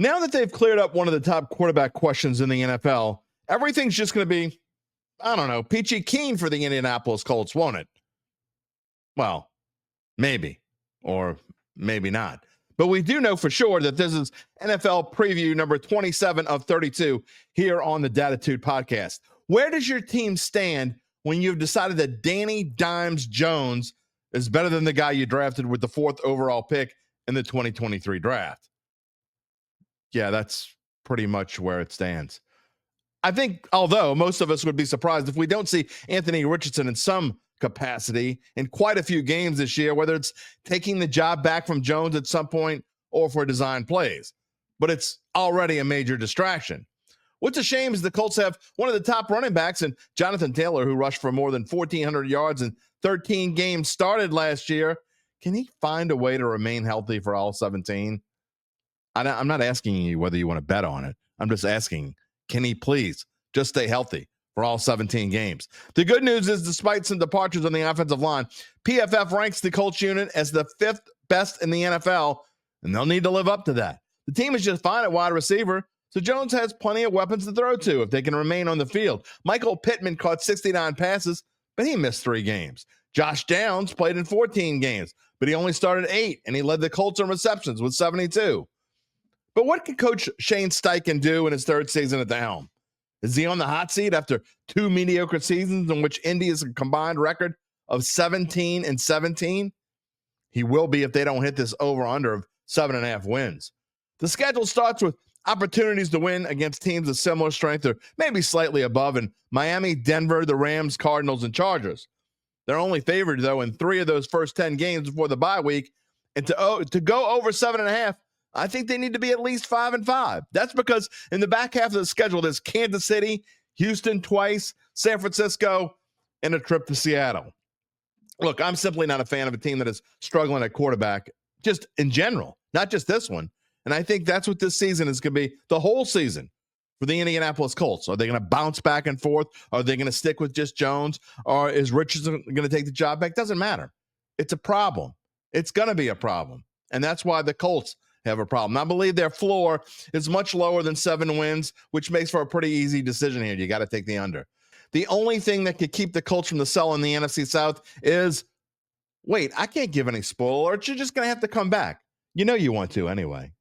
Now that they've cleared up one of the top quarterback questions in the NFL, everything's just going to be, I don't know, peachy keen for the Indianapolis Colts, won't it? Well, maybe, or maybe not. But we do know for sure that this is NFL preview number 27 of 32 here on the Datitude podcast. Where does your team stand when you've decided that Danny Dimes Jones is better than the guy you drafted with the 4th overall pick in the 2023 draft? Yeah, that's pretty much where it stands. I think, although most of us would be surprised if we don't see Anthony Richardson in some capacity in quite a few games this year, whether it's taking the job back from Jones at some point or for design plays. But it's already a major distraction. What's a shame is the Colts have one of the top running backs in Jonathan Taylor, who rushed for more than 1,400 yards in 13 games started last year. Can he find a way to remain healthy for all 17? I'm not asking you whether you want to bet on it. I'm just asking, can he please just stay healthy for all 17 games? The good news is, despite some departures on the offensive line, PFF ranks the Colts unit as the 5th best in the NFL, and they'll need to live up to that. The team is just fine at wide receiver, so Jones has plenty of weapons to throw to if they can remain on the field. Michael Pittman caught 69 passes, but he missed 3 games. Josh Downs played in 14 games, but he only started 8, and he led the Colts in receptions with 72. But what can Coach Shane Steichen do in his 3rd season at the helm? Is he on the hot seat after 2 mediocre seasons in which Indy is a combined record of 17-17? He will be if they don't hit this over-under of 7.5 wins. The schedule starts with opportunities to win against teams of similar strength or maybe slightly above in Miami, Denver, the Rams, Cardinals, and Chargers. They're only favored, though, in 3 of those first 10 games before the bye week. And to go over 7.5, I think they need to be at least 5-5. That's because in the back half of the schedule, there's Kansas City, Houston twice, San Francisco, and a trip to Seattle. Look, I'm simply not a fan of a team that is struggling at quarterback, just in general, not just this one. And I think that's what this season is going to be, the whole season for the Indianapolis Colts. Are they going to bounce back and forth? Are they going to stick with just Jones? Or is Richardson going to take the job back? Doesn't matter. It's a problem. It's going to be a problem. And that's why the Colts have a problem. I believe their floor is much lower than 7 wins, which makes for a pretty easy decision here. You got to take the under. The only thing that could keep the Colts from the cell in the NFC South is, wait, I can't give any spoiler. You're just going to have to come back. You know you want to anyway.